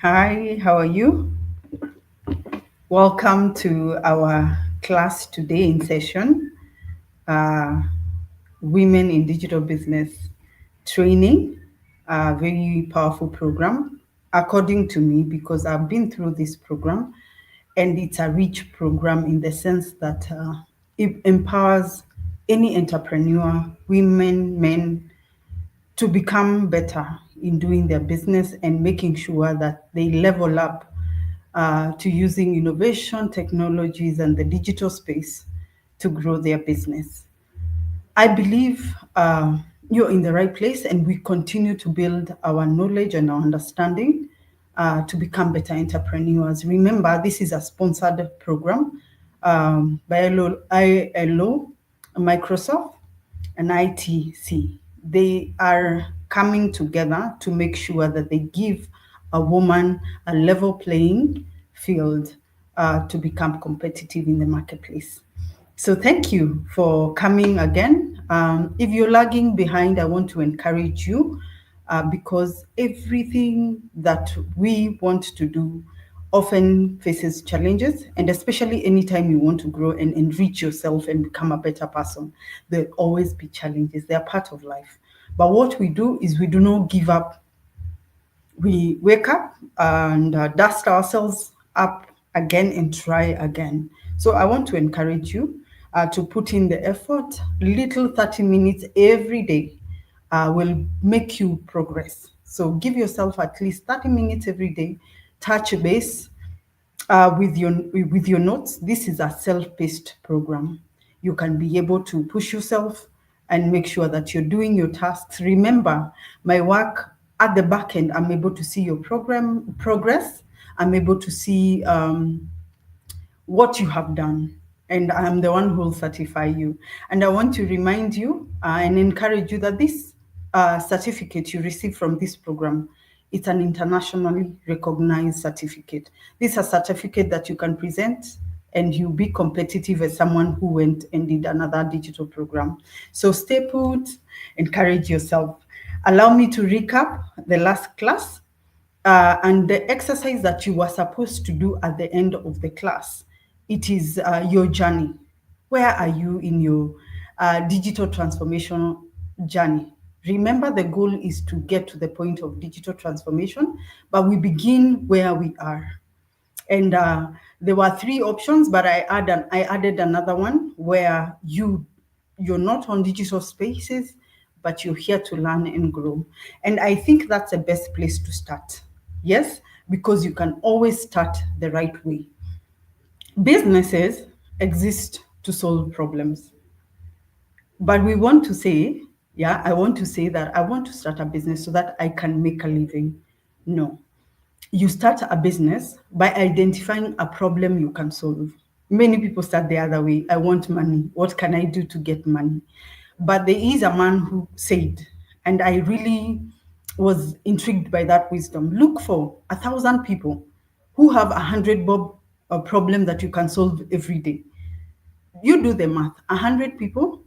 Hi, how are you? Welcome to our class today in session, uh, Women in Digital Business Training, a very powerful program, according to me, because I've been through this program and it's a rich program in the sense that it empowers any entrepreneur, women, men, to become better in doing their business and making sure that they level up to using innovation, technologies, and the digital space to grow their business. I believe you're in the right place, and we continue to build our knowledge and our understanding to become better entrepreneurs. Remember, this is a sponsored program by ILO, Microsoft, and ITC. They are coming together to make sure that they give a woman a level playing field to become competitive in the marketplace. So thank you for coming again. If you're lagging behind, I want to encourage you because everything that we want to do often faces challenges, and especially anytime you want to grow and enrich yourself and become a better person, there'll always be challenges. They're part of life. But what we do is we do not give up. We wake up and dust ourselves up again and try again. So I want to encourage you to put in the effort. Little 30 minutes every day will make you progress. So give yourself at least 30 minutes every day, touch base with your notes. This is a self-paced program. You can be able to push yourself and make sure that you're doing your tasks. Remember, my work at the back end, I'm able to see your program progress. I'm able to see what you have done, and I'm the one who will certify you. And I want to remind you and encourage you that this certificate you receive from this program, it's an internationally recognized certificate. This is a certificate that you can present and you be competitive as someone who went and did another digital program. So stay put, encourage yourself. Allow me to recap the last class and the exercise that you were supposed to do at the end of the class. It is your journey. Where are you in your digital transformation journey? Remember, the goal is to get to the point of digital transformation, but we begin where we are. And there were three options, but I added another one where you're not on digital spaces, but you're here to learn and grow. And I think that's the best place to start. Yes, because you can always start the right way. Businesses exist to solve problems. But we want to say, yeah, I want to say that I want to start a business so that I can make a living. No, you start a business by identifying a problem you can solve. Many people start the other way. I want money. What can I do to get money? But there is a man who said, and I really was intrigued by that wisdom, look for 1,000 people who have 100 bob a problem that you can solve every day. You do the math. 100 people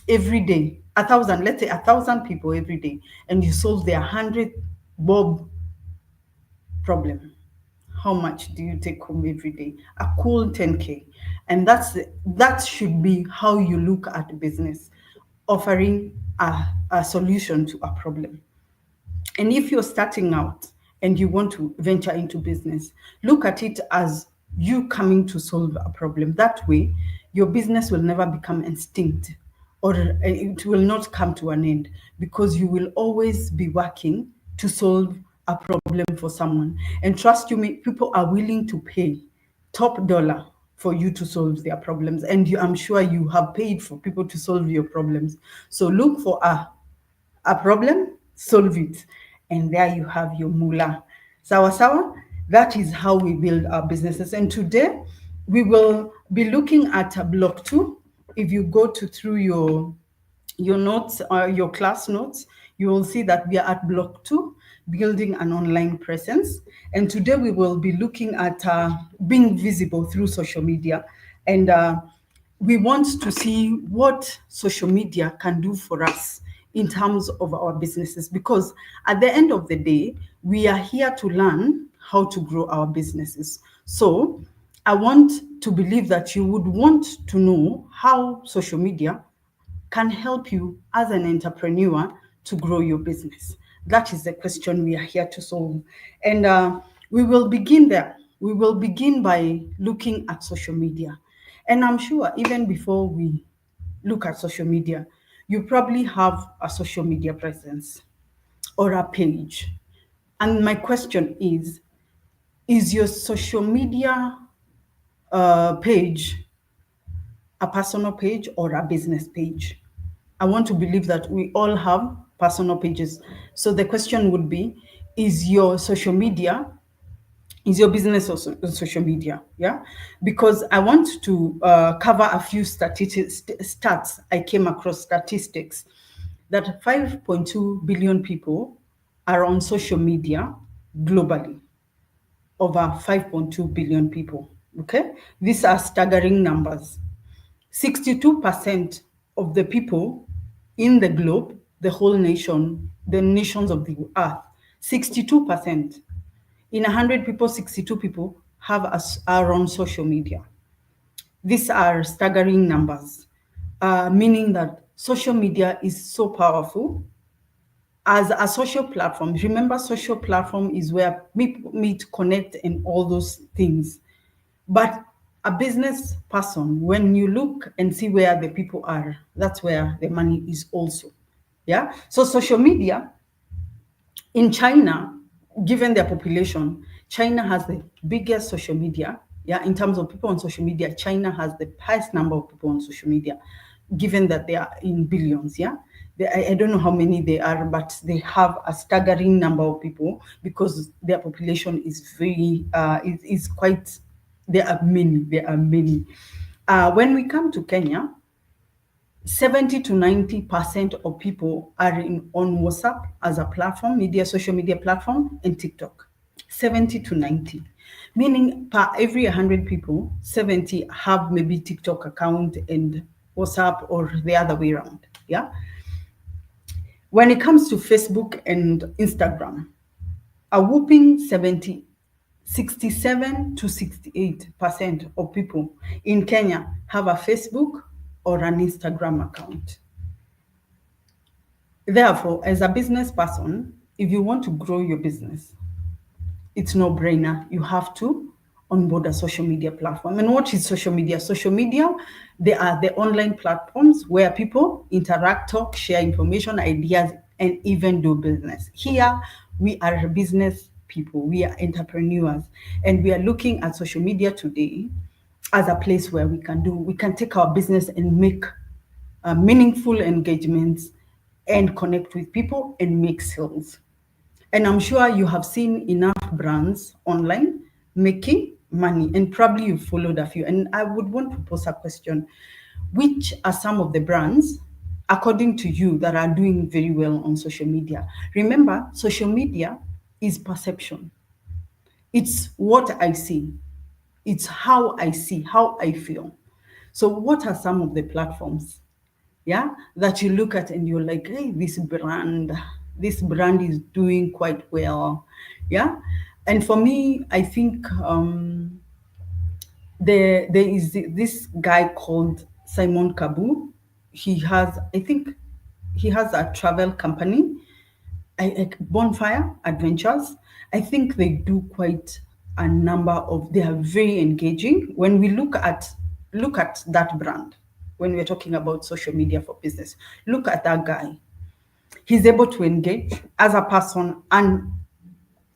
every day, 1,000, let's say 1,000 people every day, and you solve their 100 bob problem. How much do you take home every day? A cool 10K. And that should be how you look at business, offering a solution to a problem. And if you're starting out and you want to venture into business, look at it as you coming to solve a problem. That way, your business will never become extinct, or it will not come to an end, because you will always be working to solve a problem for someone. And trust you me, people are willing to pay top dollar for you to solve their problems. And I'm sure you have paid for people to solve your problems. So look for a problem, solve it, and there you have your moolah. Sawa sawa. That is how we build our businesses. And today we will be looking at block 2. If you go to through your notes or your class notes, you will see that we are at block 2, building an online presence. And today we will be looking at being visible through social media. And we want to see what social media can do for us in terms of our businesses, because at the end of the day, we are here to learn how to grow our businesses. So I want to believe that you would want to know how social media can help you as an entrepreneur to grow your business. That is the question we are here to solve. And we will begin there. We will begin by looking at social media. And I'm sure even before we look at social media, you probably have a social media presence or a page. And my question is your social media page a personal page or a business page? I want to believe that we all have personal pages. So the question would be, is your social media, is your business also social media? Yeah, because I want to cover a few stats. I came across statistics that 5.2 billion people are on social media globally. Over 5.2 billion people. Okay, these are staggering numbers. 62% of the people in the globe, the whole nation, the nations of the earth, 62%. In 100 people, 62 people are on social media. These are staggering numbers, meaning that social media is so powerful as a social platform. Remember, social platform is where people meet, connect, and all those things. But a business person, when you look and see where the people are, that's where the money is also. Yeah. So social media in China, given their population, China has the biggest social media. Yeah, in terms of people on social media, China has the highest number of people on social media, given that they are in billions. Yeah, I don't know how many they are, but they have a staggering number of people because their population is is quite. There are many. There are many. When we come to Kenya, 70 to 90% of people are on WhatsApp as a platform, social media platform, and TikTok. 70 to 90. Meaning per every 100 people, 70 have maybe TikTok account and WhatsApp or the other way around. Yeah. When it comes to Facebook and Instagram, a whooping 67 to 68% of people in Kenya have a Facebook or an Instagram account. Therefore, as a business person, if you want to grow your business, it's no brainer. You have to onboard a social media platform. And what is social media? Social media, they are the online platforms where people interact, talk, share information, ideas, and even do business. Here, we are business people, we are entrepreneurs, and we are looking at social media today as a place where we can take our business and make meaningful engagements and connect with people and make sales. And I'm sure you have seen enough brands online making money, and probably you followed a few. And I would want to pose a question. Which are some of the brands, according to you, that are doing very well on social media? Remember, social media is perception. It's what I see. It's how I see, how I feel. So what are some of the platforms, yeah, that you look at and you're like, hey, this brand is doing quite well? Yeah. And for me, I think there is this guy called Simon Kabu. I think he has a travel company, Bonfire Adventures. I think they do quite a number of. They are very engaging. When we look at that brand, when we're talking about social media for business, look at that guy. He's able to engage as a person and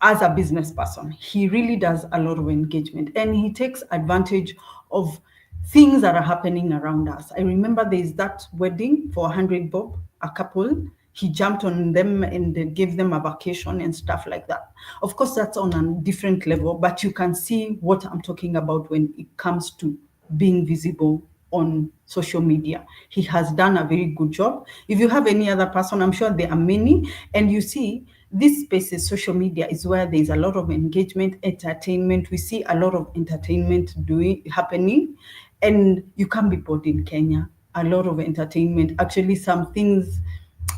as a business person. He really does a lot of engagement, and he takes advantage of things that are happening around us. I remember there's that wedding for 100 bob, a couple. He jumped on them and gave them a vacation and stuff like that. Of course, that's on a different level, but you can see what I'm talking about when it comes to being visible on social media. He has done a very good job. If you have any other person, I'm sure there are many. And you see, this spaces, social media, is where there's a lot of engagement, entertainment. We see a lot of entertainment happening, and you can't be bored in Kenya. A lot of entertainment. Actually, some things,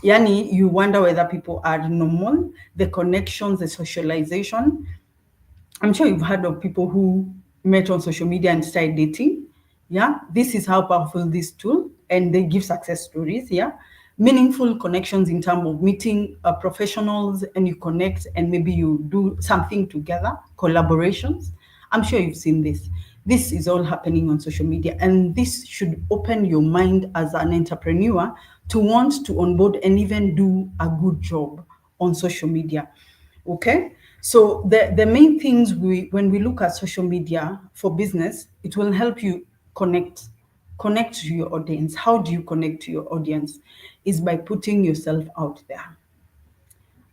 yani, you wonder whether people are normal. The connections, the socialization. I'm sure you've heard of people who met on social media and started dating. Yeah, this is how powerful this tool, and they give success stories. Yeah, meaningful connections in terms of meeting professionals, and you connect, and maybe you do something together, collaborations. I'm sure you've seen this. This is all happening on social media, and this should open your mind as an entrepreneur to want to onboard and even do a good job on social media. Okay, so the main things when we look at social media for business, it will help you connect to your audience. How do you connect to your audience? Is by putting yourself out there.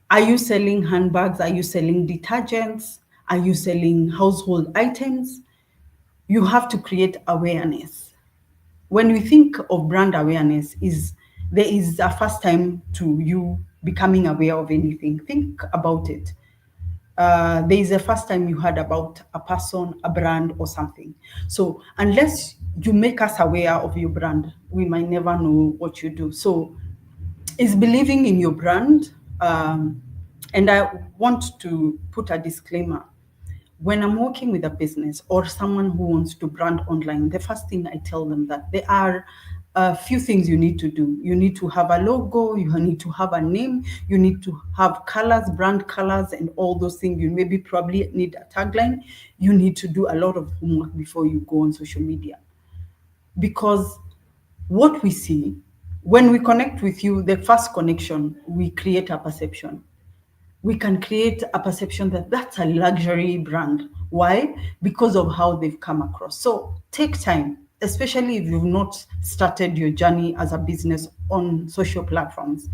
Are you selling handbags? Are you selling detergents? Are you selling household items? You have to create awareness. When we think of brand awareness, is there is a first time to you becoming aware of anything. Think about it. There is a first time you heard about a person, a brand, or something. So unless you make us aware of your brand, we might never know what you do. So it's believing in your brand. And I want to put a disclaimer. When I'm working with a business or someone who wants to brand online, the first thing I tell them that there are a few things you need to do. You need to have a logo, you need to have a name, you need to have colors, brand colors, and all those things. You maybe probably need a tagline. You need to do a lot of homework before you go on social media. Because what we see when we connect with you, the first connection, we create a perception. We can create a perception that that's a luxury brand. Why? Because of how they've come across. So take time, especially if you've not started your journey as a business on social platforms.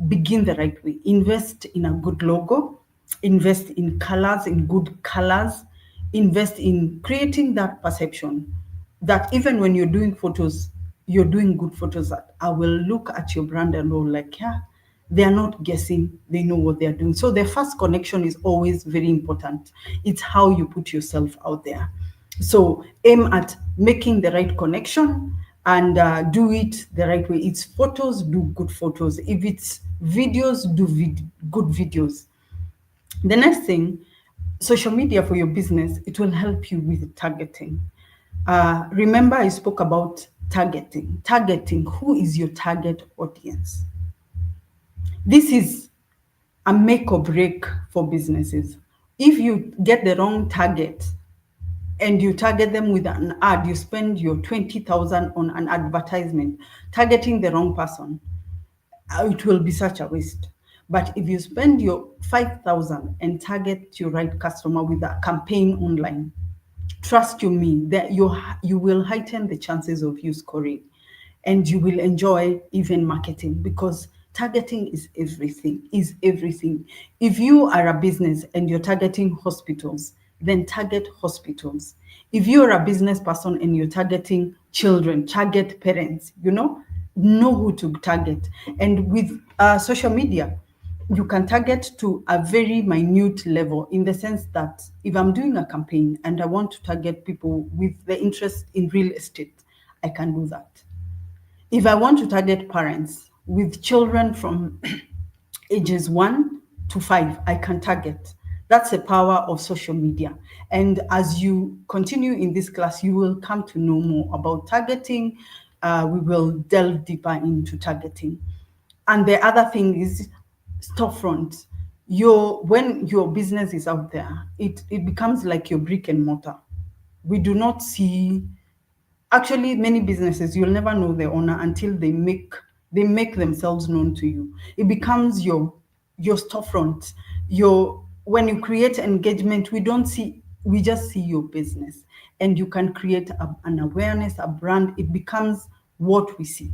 Begin the right way. Invest in a good logo, invest in colors, in good colors, invest in creating that perception that even when you're doing photos, you're doing good photos that I will look at your brand and go like, yeah, they are not guessing, they know what they're doing. So the first connection is always very important. It's how you put yourself out there. So aim at making the right connection and do it the right way. It's photos, do good photos. If it's videos, do good videos. The next thing, social media for your business, it will help you with targeting. Remember, I spoke about targeting. Targeting, who is your target audience? This is a make or break for businesses. If you get the wrong target and you target them with an ad, you spend your 20,000 on an advertisement, targeting the wrong person, it will be such a waste. But if you spend your 5,000 and target your right customer with a campaign online, trust you me that you will heighten the chances of you scoring, and you will enjoy even marketing, because targeting is everything. If you are a business and you're targeting hospitals, then target hospitals. If you're a business person and you're targeting children, target parents. Know who to target. And with social media, you can target to a very minute level, in the sense that if I'm doing a campaign and I want to target people with the interest in real estate, I can do that. If I want to target parents with children from ages 1 to 5, I can target. That's the power of social media. And as you continue in this class, you will come to know more about targeting. We will delve deeper into targeting. And the other thing is storefront. When your business is out there, it becomes like your brick and mortar. We do not see, actually, many businesses, you'll never know the owner until they make themselves known to you. It becomes your storefront. Your When you create engagement, we just see your business, and you can create an awareness, a brand. It becomes what we see.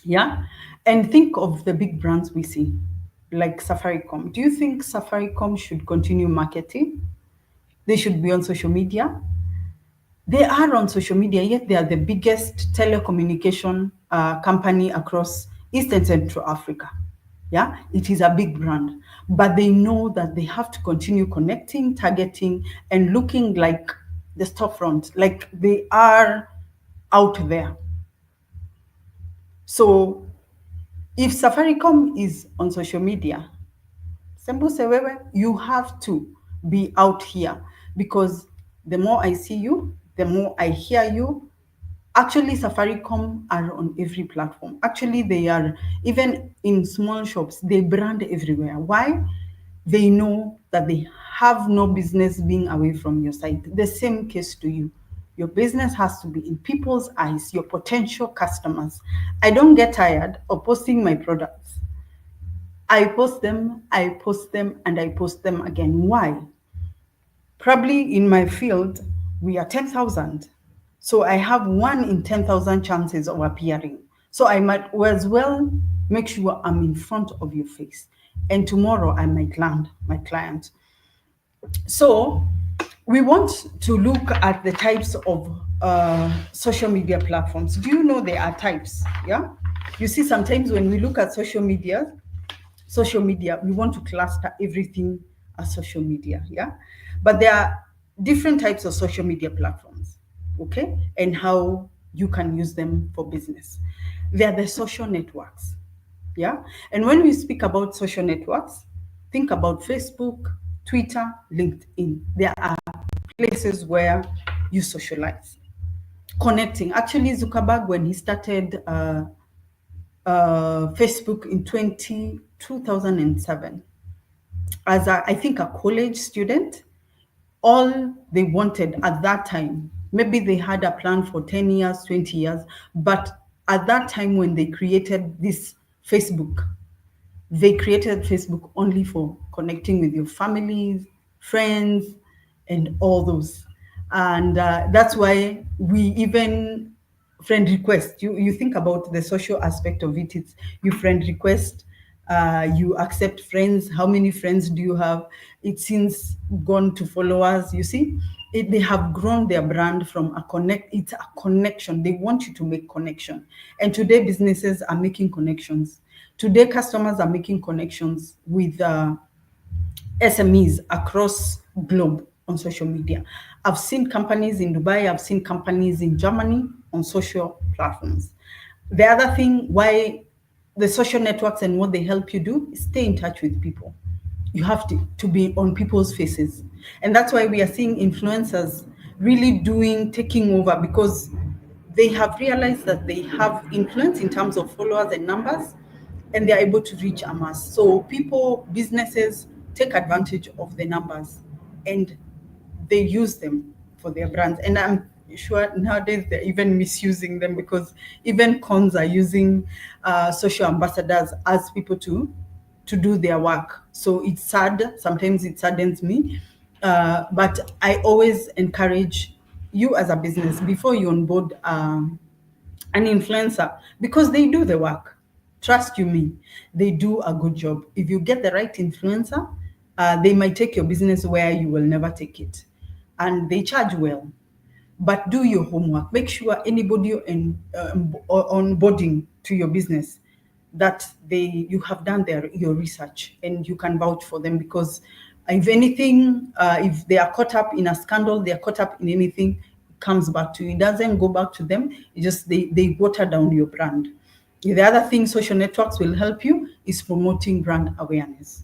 Yeah. And think of the big brands we see, like Safaricom. Do you think Safaricom should continue marketing? They should be on social media. They are on social media, yet they are the biggest telecommunication company across East and Central Africa. Yeah, it is a big brand, but they know that they have to continue connecting, targeting, and looking like the storefront, like they are out there. So if Safaricom is on social media, Sembuse wewe, you have to be out here, because the more I see you, the more I hear you. Actually, Safaricom are on every platform. Actually, they are even in small shops, they brand everywhere. Why? They know that they have no business being away from your site. The same case to you. Your business has to be in people's eyes, your potential customers. I don't get tired of posting my products. I post them, and I post them again. Why? Probably in my field, we are 10,000. So I have 1 in 10,000 chances of appearing. So I might as well make sure I'm in front of your face. And tomorrow I might land my client. So we want to look at the types of social media platforms. Do you know there are types? Yeah. You see, sometimes when we look at social media, we want to cluster everything as social media, yeah? But there are different types of social media platforms, okay? And how you can use them for business. There are the social networks, yeah? And when we speak about social networks, think about Facebook, Twitter, LinkedIn. There are places where you socialize. Connecting. Actually, Zuckerberg, when he started Facebook in 2007, as I think a college student, all they wanted at that time, maybe they had a plan for 10 years, 20 years, but at that time when they created this Facebook, they created Facebook only for connecting with your families, friends, and all those. And that's why we even friend request. You think about the social aspect of it. It's you friend request, you accept friends. How many friends do you have? It's since gone to followers. You see, they have grown their brand from a connect. It's a connection. They want you to make connection. And today businesses are making connections. Today customers are making connections with SMEs across globe on social media. I've seen companies in Dubai, I've seen companies in Germany on social platforms. The other thing why the social networks and what they help you do is stay in touch with people. You have to be on people's faces. And that's why we are seeing influencers really taking over, because they have realized that they have influence in terms of followers and numbers, and they're able to reach a mass. So businesses take advantage of the numbers, and they use them for their brands. And I'm sure nowadays they're even misusing them, because even cons are using social ambassadors as people to do their work. So it's sad. Sometimes it saddens me. But I always encourage you as a business, before you onboard an influencer, because they do the work. Trust you me, they do a good job. If you get the right influencer, they might take your business where you will never take it. And they charge well. But do your homework. Make sure anybody onboarding to your business, that you have done your research and you can vouch for them, because if anything, if they are caught up in a scandal, they are caught up in anything, it comes back to you. It doesn't go back to them. It just they water down your brand. The other thing social networks will help you is promoting brand awareness.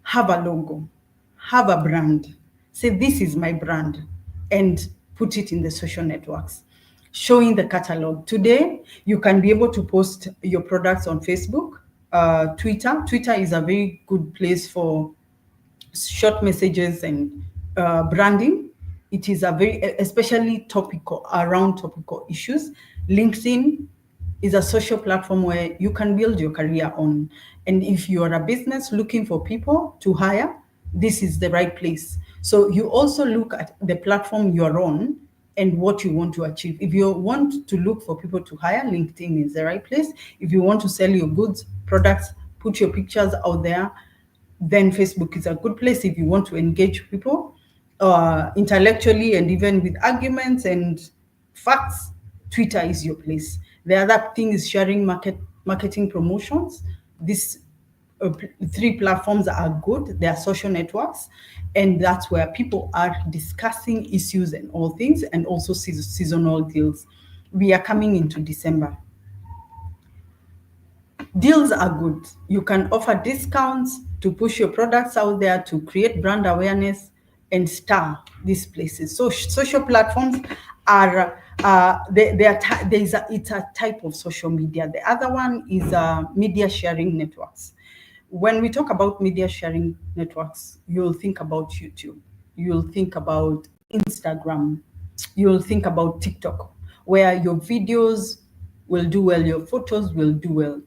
Have a logo, have a brand, say this is my brand, and put it in the social networks, showing the catalog. Today, you can be able to post your products on Facebook, Twitter. Twitter is a very good place for short messages and branding. It is a very, especially around topical issues. LinkedIn is a social platform where you can build your career on. And if you are a business looking for people to hire, this is the right place. So you also look at the platform you're on and what you want to achieve. If you want to look for people to hire, LinkedIn is the right place. If you want to sell your goods, products, put your pictures out there, then Facebook is a good place. If you want to engage people intellectually and even with arguments and facts, Twitter is your place. The other thing is sharing marketing promotions. These three platforms are good. They are social networks, and that's where people are discussing issues and all things, and also seasonal deals. We are coming into December. Deals are good. You can offer discounts. to push your products out there, to create brand awareness and star these places. So social platforms are it's a type of social media. The other one is media sharing networks. When we talk about media sharing networks, you'll think about YouTube, you'll think about Instagram, you'll think about TikTok, where your videos will do well, your photos will do well.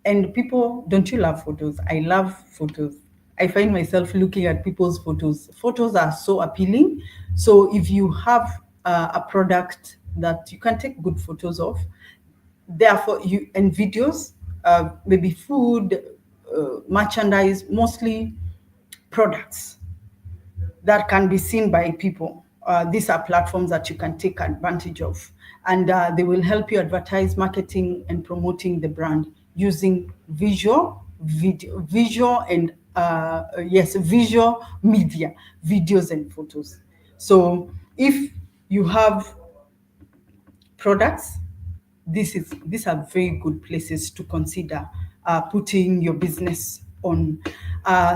And people, don't you love photos? I love photos. I find myself looking at people's photos. Photos are so appealing. So if you have a product that you can take good photos of, therefore you and videos, maybe food, merchandise, mostly products that can be seen by people. These are platforms that you can take advantage of, and they will help you advertise, marketing, and promoting the brand using visual and visual media, videos and photos. So if you have products, these are very good places to consider putting your business on.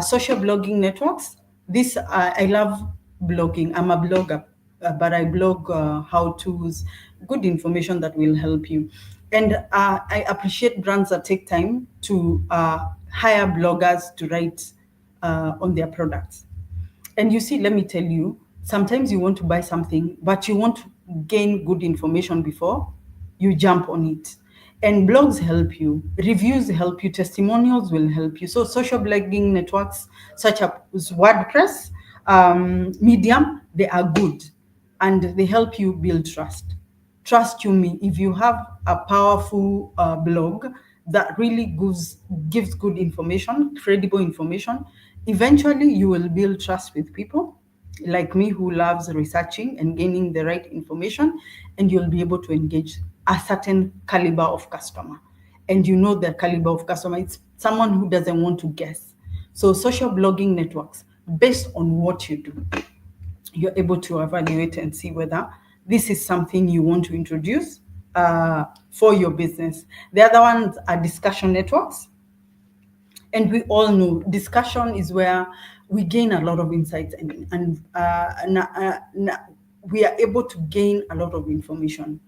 Social blogging networks. This I love blogging. I'm a blogger, but I blog how-tos, good information that will help you. And I appreciate brands that take time to hire bloggers to write on their products. And you see, let me tell you, sometimes you want to buy something, but you want to gain good information before you jump on it. And blogs help you, reviews help you, testimonials will help you. So social blogging networks such as WordPress, Medium, they are good and they help you build trust. Trust you me, if you have a powerful blog that really gives good information, credible information, eventually you will build trust with people like me who loves researching and gaining the right information, and you'll be able to engage a certain caliber of customer. And you know the caliber of customer, it's someone who doesn't want to guess. So social blogging networks, based on what you do, you're able to evaluate and see whether this is something you want to introduce for your business. The other ones are discussion networks. And we all know discussion is where we gain a lot of insights and we are able to gain a lot of information.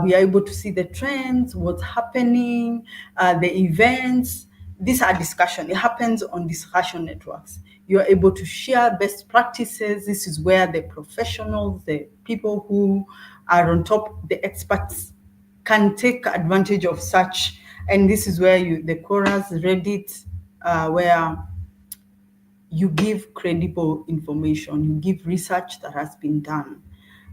We are able to see the trends, what's happening, the events. These are discussion. It happens on discussion networks. You are able to share best practices. This is where the professionals, the people who are on top, the experts, can take advantage of such. And this is where the Quoras, Reddit, where you give credible information, you give research that has been done.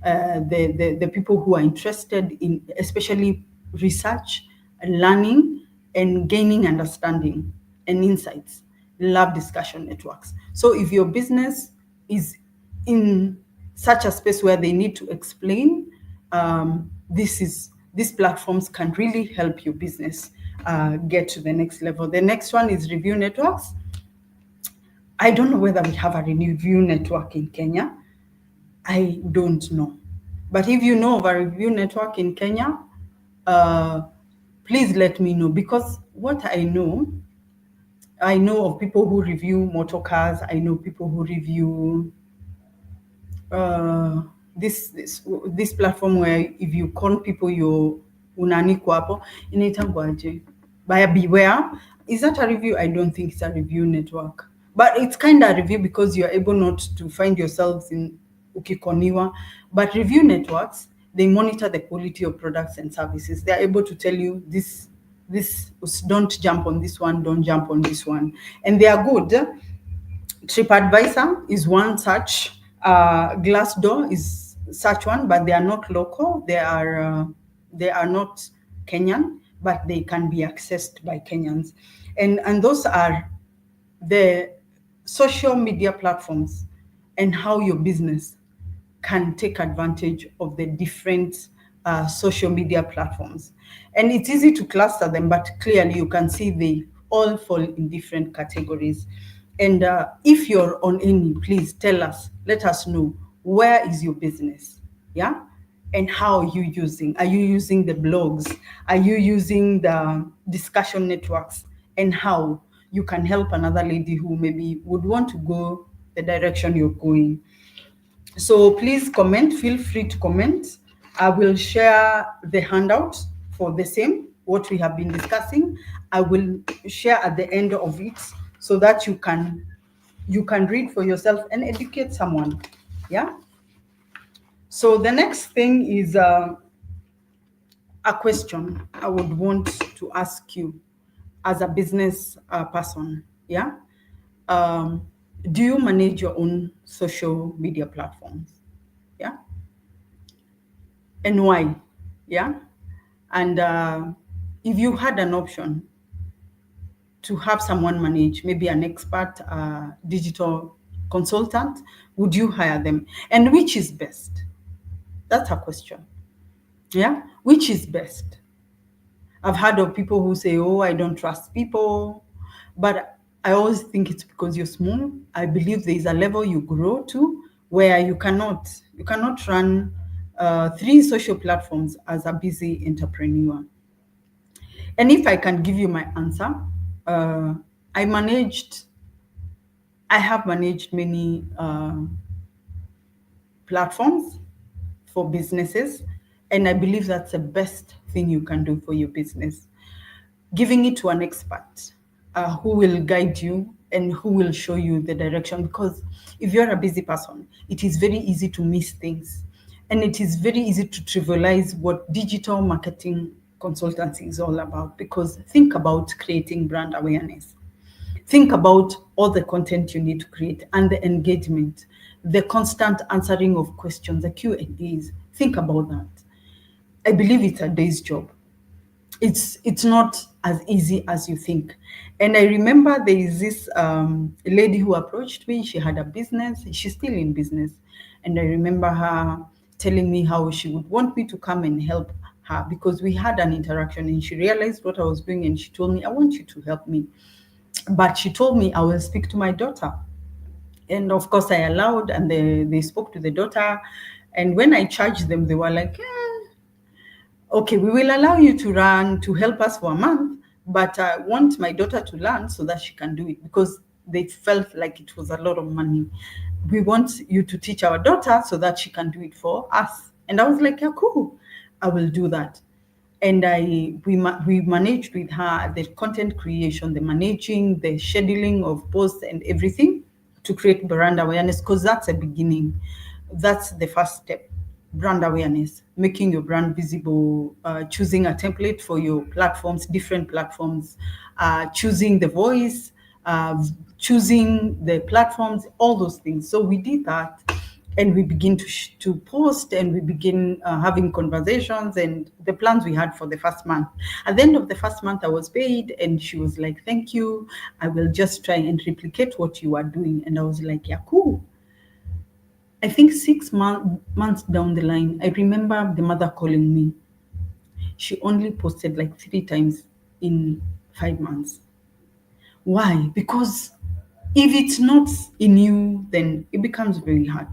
The people who are interested in especially research and learning and gaining understanding and insights love discussion networks. So if your business is in such a space where they need to explain, these platforms can really help your business get to the next level. The next one is review networks. I don't know whether we have a review network in Kenya. I don't know. But if you know of a review network in Kenya, please let me know, because what I know of people who review motor cars. I know people who review this platform where if you call people you unanikwa hapo inaitangwaje, buyer beware. Is that a review? I don't think it's a review network, but it's kind of a review because you're able not to find yourselves in ukikoniwa. But review networks, they monitor the quality of products and services. They're able to tell you this don't jump on this one, don't jump on this one, and they are good. TripAdvisor is one such. Glassdoor is such one, but they are not local. They are not Kenyan, but they can be accessed by Kenyans, and those are the social media platforms and how your business can take advantage of the different social media platforms. And it's easy to cluster them, but clearly you can see they all fall in different categories. And if you're on any, please tell us, let us know, where is your business? Yeah. And how are you using? Are you using the blogs? Are you using the discussion networks? And how? you can help another lady who maybe would want to go the direction you're going. So please comment, feel free to comment. I will share the handout for the same, what we have been discussing. I will share at the end of it so that you can read for yourself and educate someone. Yeah. So the next thing is a question I would want to ask you as a business person. Yeah. Do you manage your own social media platforms? Yeah. And why? Yeah. And if you had an option to have someone manage, maybe an expert digital consultant, would you hire them? And which is best? That's a question. Yeah. Which is best? I've heard of people who say, oh, I don't trust people. But I always think it's because you're small. I believe there is a level you grow to where you cannot run 3 social platforms as a busy entrepreneur. And if I can give you my answer, I have managed many platforms for businesses, and I believe that's the best thing you can do for your business. Giving it to an expert who will guide you and who will show you the direction. Because if you're a busy person, it is very easy to miss things. And it is very easy to trivialize what digital marketing consultancy is all about. Because think about creating brand awareness. Think about all the content you need to create and the engagement, the constant answering of questions, the Q&As. Think about that. I believe it's a day's job. It's not as easy as you think. And I remember there is this lady who approached me. She had a business. She's still in business. And I remember her telling me how she would want me to come and help her because we had an interaction and she realized what I was doing and she told me, I want you to help me. But she told me I will speak to my daughter. And of course, I allowed, and they spoke to the daughter. And when I charged them, they were like, okay, we will allow you to help us for a month, but I want my daughter to learn so that she can do it because they felt like it was a lot of money. We want you to teach our daughter so that she can do it for us. And I was like, yeah, cool, I will do that. And we managed with her the content creation, the managing, the scheduling of posts and everything to create brand awareness because that's a beginning. That's the first step. Brand awareness, making your brand visible, choosing a template for your platforms, different platforms, choosing the voice, choosing the platforms, all those things. So we did that and we begin to post and we begin having conversations and the plans we had for the first month. At the end of the first month, I was paid and she was like, thank you. I will just try and replicate what you are doing. And I was like, yeah, cool. I think 6 months down the line, I remember the mother calling me. She only posted like 3 times in 5 months. Why? Because if it's not in you, then it becomes very hard.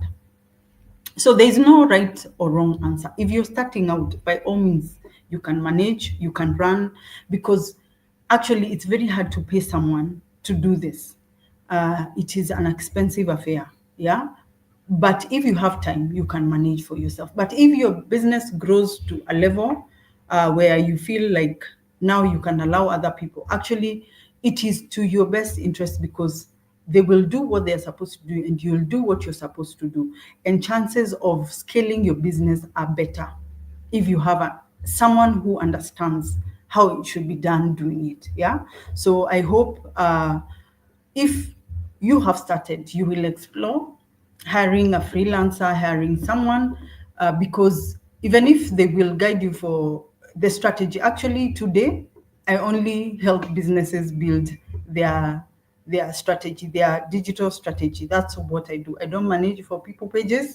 So there's no right or wrong answer. If you're starting out, by all means, you can manage, you can run, because actually it's very hard to pay someone to do this. It is an expensive affair, yeah? But if you have time, you can manage for yourself. But if your business grows to a level where you feel like now you can allow other people, actually, it is to your best interest because they will do what they're supposed to do and you'll do what you're supposed to do. And chances of scaling your business are better if you have someone who understands how it should be done doing it. Yeah. So I hope if you have started, you will explore hiring a freelancer, hiring someone, because even if they will guide you for the strategy, actually today, I only help businesses build their strategy, their digital strategy. That's what I do. I don't manage for people pages.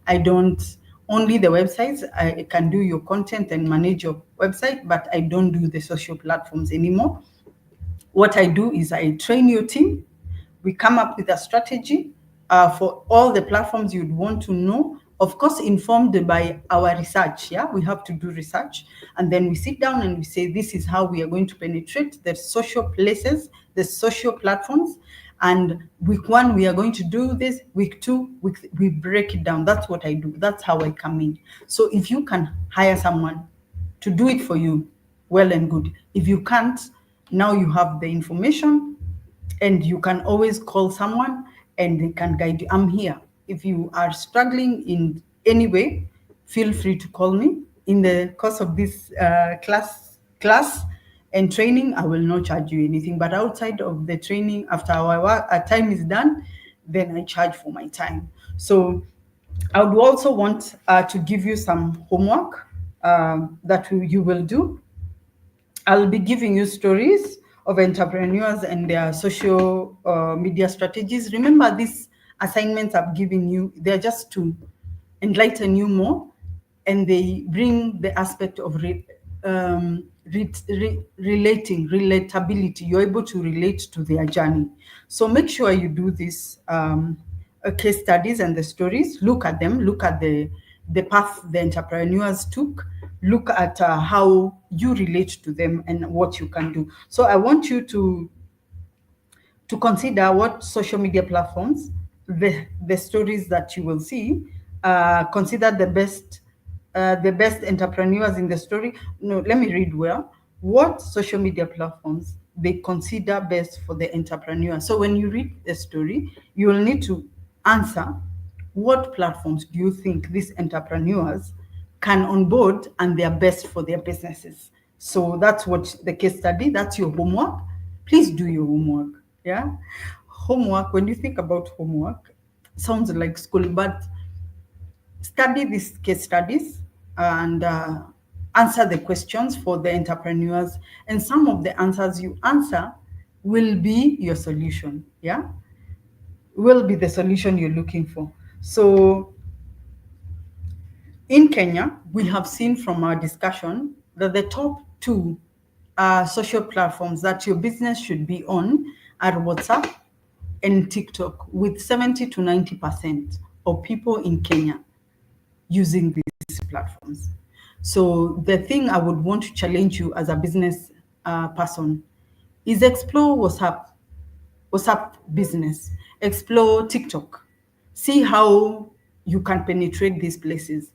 I don't only the websites. I can do your content and manage your website, but I don't do the social platforms anymore. What I do is I train your team. We come up with a strategy for all the platforms you'd want to know, of course, informed by our research. Yeah, we have to do research, and then we sit down and we say, this is how we are going to penetrate the social places, the social platforms. And week 1, we are going to do this. Week 2, we break it down. That's what I do. That's how I come in. So if you can hire someone to do it for you, well and good. If you can't, now you have the information, and you can always call someone and they can guide you. I'm here. If you are struggling in any way, feel free to call me. In the course of this class and training, I will not charge you anything. But outside of the training, after our time is done, then I charge for my time. So I would also want to give you some homework that you will do. I'll be giving you stories of entrepreneurs and their social media strategies. Remember, these assignments I'm giving you, they're just to enlighten you more, and they bring the aspect of relatability. You're able to relate to their journey. So make sure you do this case studies and the stories. Look at them. Look at the path the entrepreneurs took. Look at how you relate to them and what you can do. So I want you to consider what social media platforms, the stories that you will see. Consider the best entrepreneurs in the story. No, let me read well. What social media platforms they consider best for the entrepreneur. So when you read the story, you will need to answer, what platforms do you think these entrepreneurs can onboard and they are best for their businesses? So that's what the case study, that's your homework. Please do your homework. Yeah. Homework, when you think about homework, sounds like school, but study these case studies and answer the questions for the entrepreneurs. And some of the answers you answer will be your solution. Yeah. Will be the solution you're looking for. So in Kenya, we have seen from our discussion that the top 2 social platforms that your business should be on are WhatsApp and TikTok, with 70 to 90% of people in Kenya using these platforms. So the thing I would want to challenge you as a business person is explore WhatsApp business, explore TikTok, see how you can penetrate these places.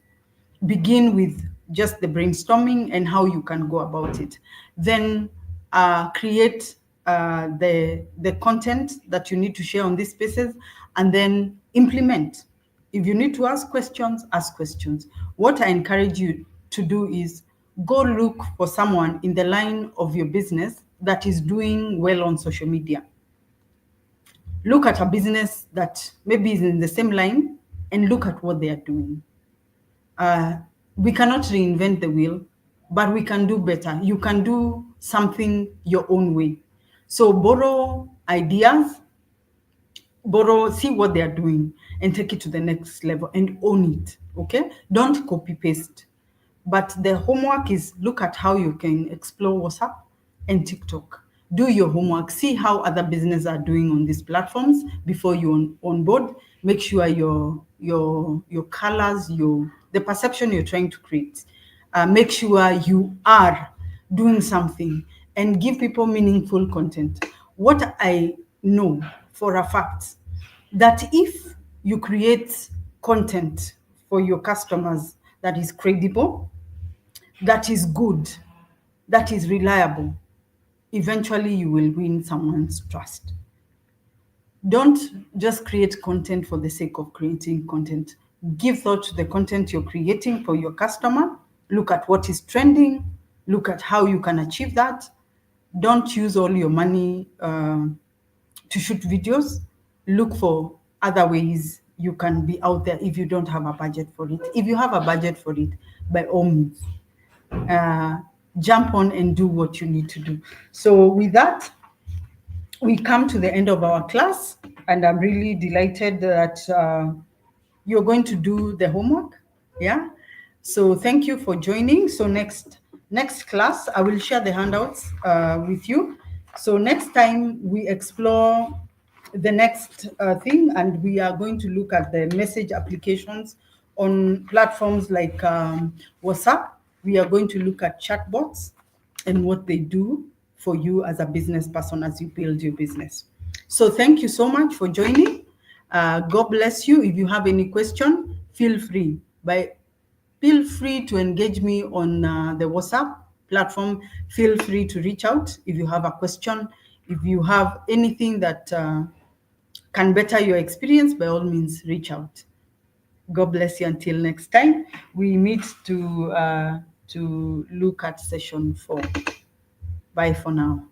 Begin with just the brainstorming and how you can go about it. Then create the content that you need to share on these spaces, and then implement. If you need to ask questions, ask questions. What I encourage you to do is go look for someone in the line of your business that is doing well on social media. Look at a business that maybe is in the same line and look at what they are doing. We cannot reinvent the wheel, but we can do better. You can do something your own way. So borrow ideas, see what they are doing, and take it to the next level and own it. Okay? Don't copy paste. But the homework is look at how you can explore WhatsApp and TikTok. Do your homework. See how other businesses are doing on these platforms before you on board. Make sure your colors, the perception you're trying to create. Make sure you are doing something and give people meaningful content. What I know for a fact, that if you create content for your customers that is credible, that is good, that is reliable, eventually you will win someone's trust. Don't just create content for the sake of creating content. Give thought to the content you're creating for your customer. Look at what is trending. Look at how you can achieve that. Don't use all your money to shoot videos. Look for other ways you can be out there if you don't have a budget for it. If you have a budget for it, by all means, jump on and do what you need to do. So with that, we come to the end of our class, and I'm really delighted that you're going to do the homework. Yeah. So thank you for joining. So next class, I will share the handouts with you. So next time we explore the next thing, and we are going to look at the message applications On platforms like WhatsApp, we are going to look at chatbots and what they do for you as a business person as you build your business. So thank you so much for joining. God bless you. If you have any question, feel free to engage me on the WhatsApp platform. Feel free to reach out if you have a question. If you have anything that can better your experience, by all means, reach out. God bless you until next time. We meet to look at session 4. Bye for now.